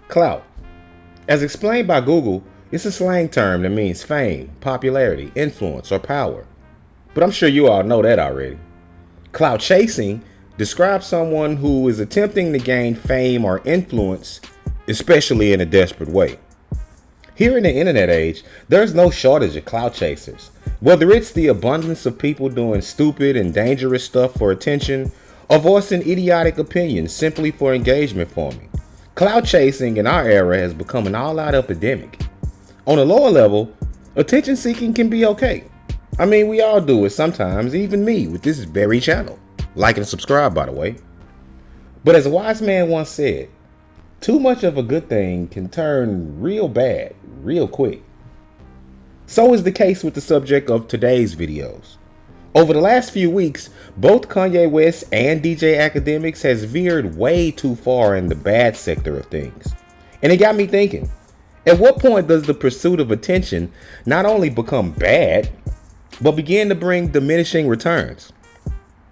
Clout. As explained by Google, it's a slang term that means fame, popularity, influence, or power. But I'm sure you all know that already. Clout chasing describes someone who is attempting to gain fame or influence, especially in a desperate way. Here in the internet age, there's no shortage of clout chasers. Whether it's the abundance of people doing stupid and dangerous stuff for attention, or voicing idiotic opinions simply for engagement farming, clout chasing in our era has become an all-out epidemic. On a lower level, attention seeking can be okay. I mean, we all do it sometimes, even me with this very channel. Like and subscribe, by the way. But as a wise man once said, too much of a good thing can turn real bad real quick. So is the case with the subject of today's videos. Over the last few weeks, both Kanye West and DJ Akademiks has veered way too far in the bad sector of things. And it got me thinking, at what point does the pursuit of attention not only become bad, but begin to bring diminishing returns?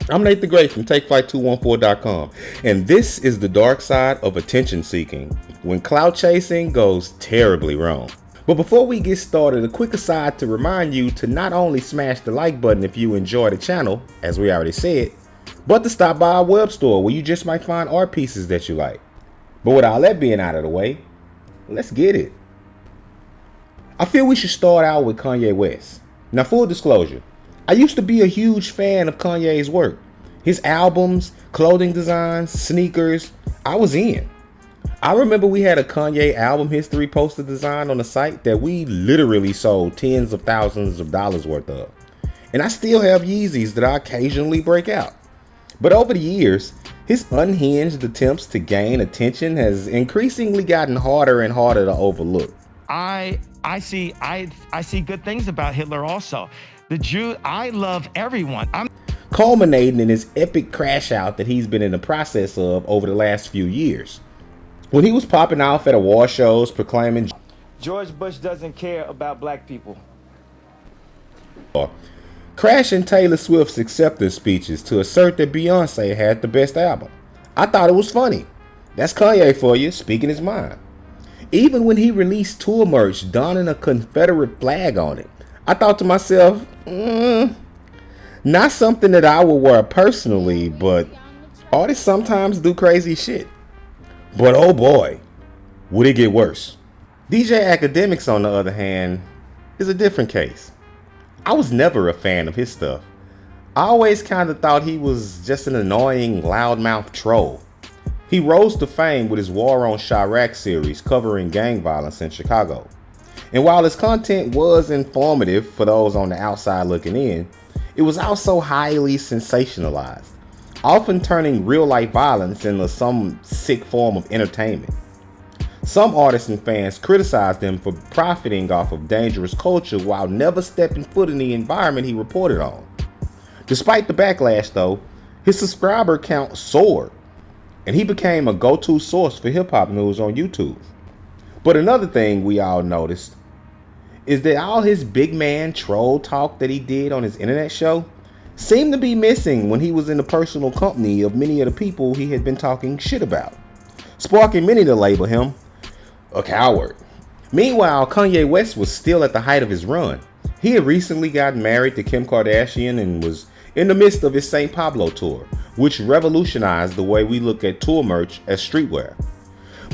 I'm Nate the Great from TakeFlight214.com, and this is the dark side of attention seeking, when clout chasing goes terribly wrong. But before we get started, a quick aside to remind you to not only smash the like button if you enjoy the channel, as we already said, but to stop by our web store where you just might find art pieces that you like. But with all that being out of the way, let's get it. I feel we should start out with Kanye West. Now, full disclosure, I used to be a huge fan of Kanye's work. His albums, clothing designs, sneakers, I was in. I remember we had a Kanye album history poster design on the site that we literally sold tens of thousands of dollars worth of. And I still have Yeezys that I occasionally break out. But over the years, his unhinged attempts to gain attention has increasingly gotten harder and harder to overlook. I see good things about Hitler also. The Jew, I love everyone. Culminating in his epic crash out that he's been in the process of over the last few years. When he was popping off at award shows proclaiming George Bush doesn't care about black people. Crashing Taylor Swift's acceptance speeches to assert that Beyonce had the best album. I thought it was funny. That's Kanye for you, speaking his mind. Even when he released tour merch donning a Confederate flag on it, I thought to myself, not something that I would wear personally, but artists sometimes do crazy shit. But oh boy, would it get worse. DJ Akademiks, on the other hand, is a different case. I was never a fan of his stuff. I always kind of thought he was just an annoying loudmouth troll. He rose to fame with his War on Chirac series covering gang violence in Chicago. And while his content was informative for those on the outside looking in, it was also highly sensationalized, often turning real-life violence into some sick form of entertainment. Some artists and fans criticized him for profiting off of dangerous culture while never stepping foot in the environment he reported on. Despite the backlash though, his subscriber count soared, and he became a go-to source for hip-hop news on YouTube. But another thing we all noticed is that all his big man troll talk that he did on his internet show seemed to be missing when he was in the personal company of many of the people he had been talking shit about, sparking many to label him a coward. Meanwhile, Kanye West was still at the height of his run. He had recently gotten married to Kim Kardashian and was in the midst of his St. Pablo tour, which revolutionized the way we look at tour merch as streetwear.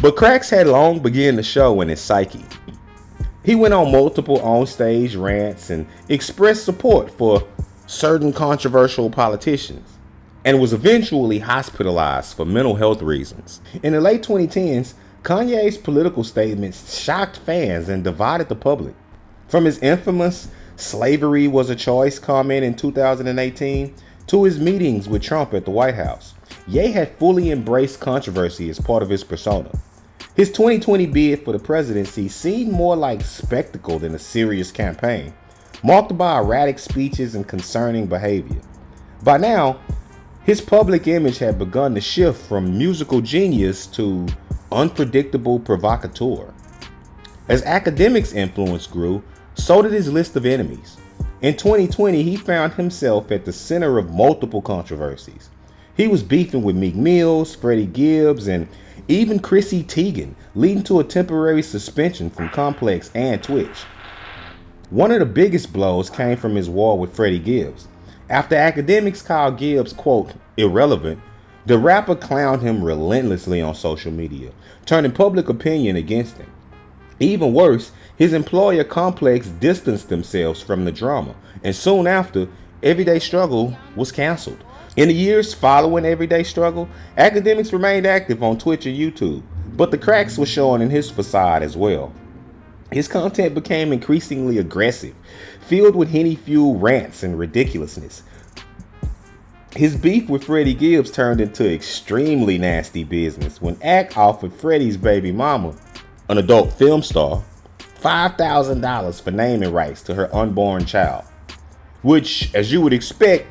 But cracks had long begun to show in his psyche. He went on multiple on-stage rants and expressed support for certain controversial politicians, and was eventually hospitalized for mental health reasons. In the late 2010s, Kanye's political statements shocked fans and divided the public. From his infamous "slavery was a choice" comment in 2018 to his meetings with Trump at the White House, Ye had fully embraced controversy as part of his persona. His 2020 bid for the presidency seemed more like spectacle than a serious campaign, marked by erratic speeches and concerning behavior. By now, his public image had begun to shift from musical genius to unpredictable provocateur. As Akademiks' influence grew, so did his list of enemies. In 2020, he found himself at the center of multiple controversies. He was beefing with Meek Mills, Freddie Gibbs, and even Chrissy Teigen, leading to a temporary suspension from Complex and Twitch. One of the biggest blows came from his war with Freddie Gibbs. After Akademiks called Gibbs, quote, irrelevant, the rapper clowned him relentlessly on social media, turning public opinion against him. Even worse, his employer Complex distanced themselves from the drama, and soon after, Everyday Struggle was canceled. In the years following Everyday Struggle, Akademiks remained active on Twitch and YouTube, but the cracks were showing in his facade as well. His content became increasingly aggressive, filled with Henny-fueled rants and ridiculousness. His beef with Freddie Gibbs turned into extremely nasty business when Ak offered Freddie's baby mama, an adult film star, $5,000 for naming rights to her unborn child, which, as you would expect,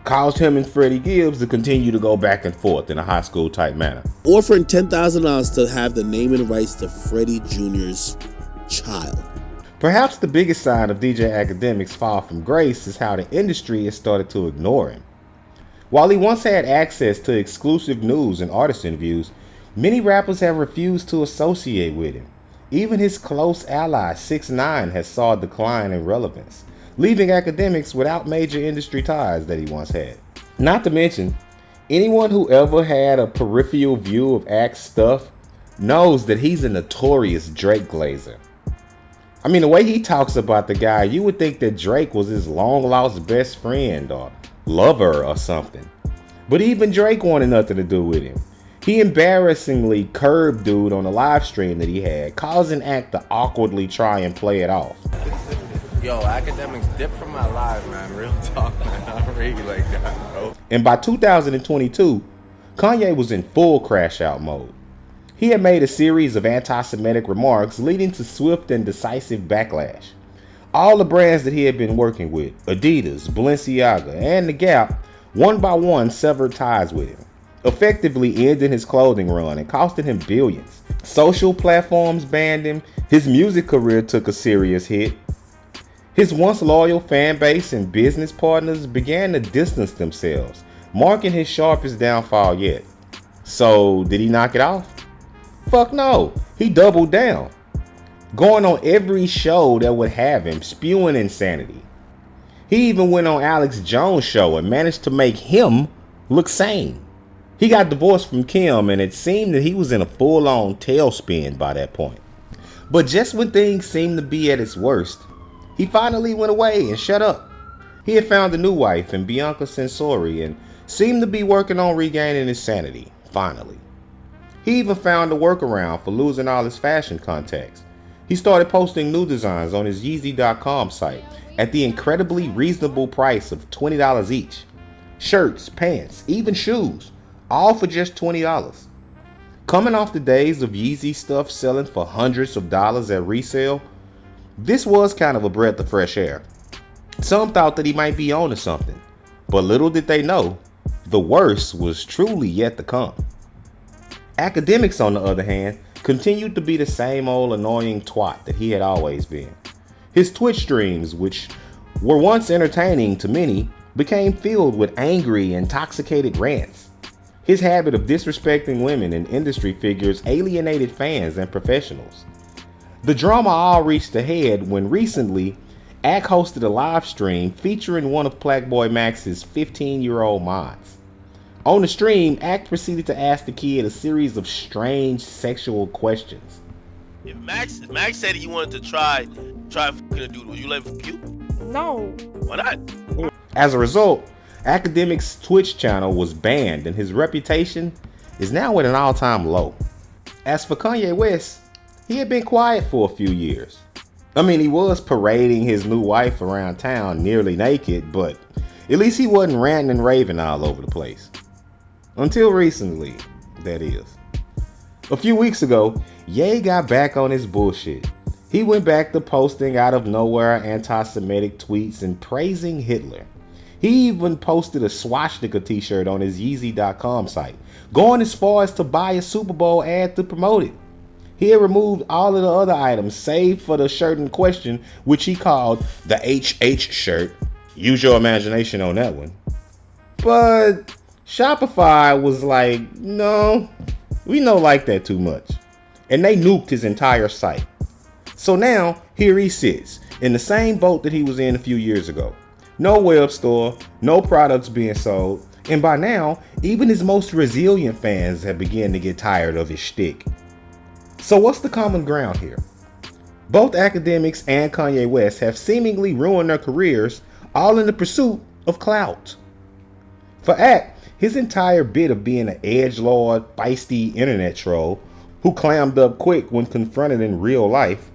caused him and Freddie Gibbs to continue to go back and forth in a high school type manner. Offering $10,000 to have the naming rights to Freddie Jr.'s child. Perhaps the biggest sign of DJ Akademiks' fall from grace is how the industry has started to ignore him. While he once had access to exclusive news and artist interviews, many rappers have refused to associate with him. Even his close ally 6ix9ine has saw a decline in relevance, leaving Akademiks without major industry ties that he once had. Not to mention, anyone who ever had a peripheral view of Ak's stuff knows that he's a notorious Drake glazer. I mean, the way he talks about the guy, you would think that Drake was his long-lost best friend or lover or something. But even Drake wanted nothing to do with him. He embarrassingly curbed dude on a live stream that he had, causing Ak to awkwardly try and play it off. Yo, Akademiks dip from my life, man. Real talk, man. I don't really like that, bro. And by 2022, Kanye was in full crash out mode. He had made a series of anti-Semitic remarks leading to swift and decisive backlash. All the brands that he had been working with, Adidas, Balenciaga, and The Gap, one by one severed ties with him, effectively ending his clothing run and costing him billions. Social platforms banned him, his music career took a serious hit. His once loyal fan base and business partners began to distance themselves, marking his sharpest downfall yet. So, did he knock it off? Fuck no, he doubled down, going on every show that would have him, spewing insanity. He even went on Alex Jones' show and managed to make him look sane. He got divorced from Kim, and it seemed that he was in a full-on tailspin by that point. But just when things seemed to be at its worst, he finally went away and shut up. He had found a new wife in Bianca Censori and seemed to be working on regaining his sanity, finally. He even found a workaround for losing all his fashion contacts. He started posting new designs on his Yeezy.com site at the incredibly reasonable price of $20 each. Shirts, pants, even shoes, all for just $20. Coming off the days of Yeezy stuff selling for hundreds of dollars at resale, this was kind of a breath of fresh air. Some thought that he might be on to something, but little did they know, the worst was truly yet to come. Akademiks, on the other hand, continued to be the same old annoying twat that he had always been. His Twitch streams, which were once entertaining to many, became filled with angry, intoxicated rants. His habit of disrespecting women and industry figures alienated fans and professionals. The drama all reached a head when recently, Ak hosted a live stream featuring one of Plaque Max's 15-year-old mods. On the stream, Ak proceeded to ask the kid a series of strange sexual questions. If Max said he wanted to try fucking a dude, would you let him fuck you? No. Why not? As a result, Akademiks' Twitch channel was banned and his reputation is now at an all-time low. As for Kanye West, he had been quiet for a few years. I mean, he was parading his new wife around town nearly naked, but at least he wasn't ranting and raving all over the place. Until recently, that is. A few weeks ago, Ye got back on his bullshit. He went back to posting out of nowhere anti-Semitic tweets and praising Hitler. He even posted a swastika t-shirt on his Yeezy.com site, going as far as to buy a Super Bowl ad to promote it. He had removed all of the other items save for the shirt in question, which he called the HH shirt. Use your imagination on that one. But Shopify was like, no, we don't like that too much. And they nuked his entire site. So now, here he sits, in the same boat that he was in a few years ago. No web store, no products being sold, and by now, even his most resilient fans have begun to get tired of his shtick. So what's the common ground here? Both Akademiks and Kanye West have seemingly ruined their careers, all in the pursuit of clout. For Ak, his entire bit of being an edgelord, feisty internet troll who clammed up quick when confronted in real life.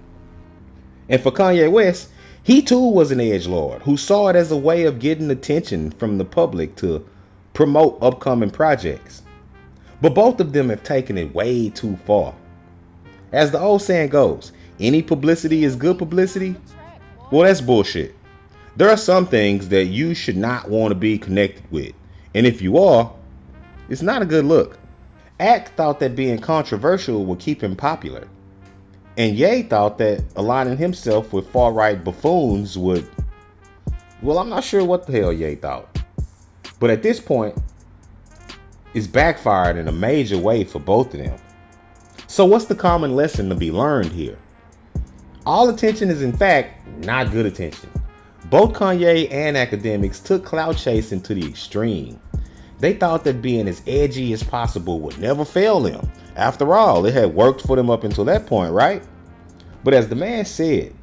And for Kanye West, he too was an edgelord who saw it as a way of getting attention from the public to promote upcoming projects. But both of them have taken it way too far. As the old saying goes, any publicity is good publicity. Well, that's bullshit. There are some things that you should not want to be connected with. And if you are, it's not a good look. Ak thought that being controversial would keep him popular. And Ye thought that aligning himself with far-right buffoons would... Well, I'm not sure what the hell Ye thought. But at this point, it's backfired in a major way for both of them. So what's the common lesson to be learned here? All attention is in fact not good attention. Both Kanye and Akademiks took clout chasing to the extreme. They thought that being as edgy as possible would never fail them. After all, it had worked for them up until that point, right? But as the man said,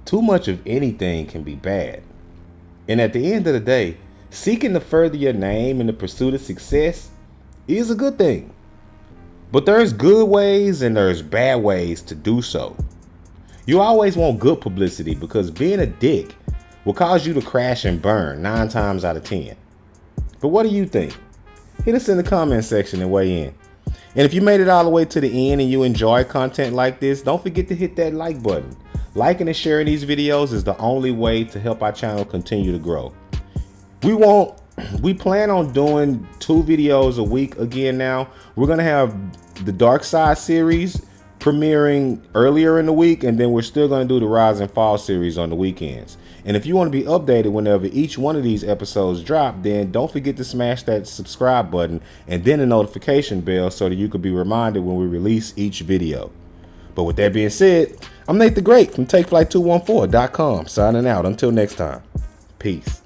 too much of anything can be bad. And at the end of the day, seeking to further your name in the pursuit of success is a good thing. But there's good ways and there's bad ways to do so. You always want good publicity because being a dick will cause you to crash and burn 9 times out of 10. But what do you think? Hit us in the comment section and weigh in. And if you made it all the way to the end and you enjoy content like this, don't forget to hit that like button. Liking and sharing these videos is the only way to help our channel continue to grow. We plan on doing 2 videos a week again now. We're going to have the Dark Side series premiering earlier in the week, and then we're still going to do the Rise and Fall series on the weekends. And if you want to be updated whenever each one of these episodes drop, then don't forget to smash that subscribe button and then the notification bell so that you can be reminded when we release each video. But with that being said, I'm Nate the Great from TakeFlight214.com signing out. Until next time, peace.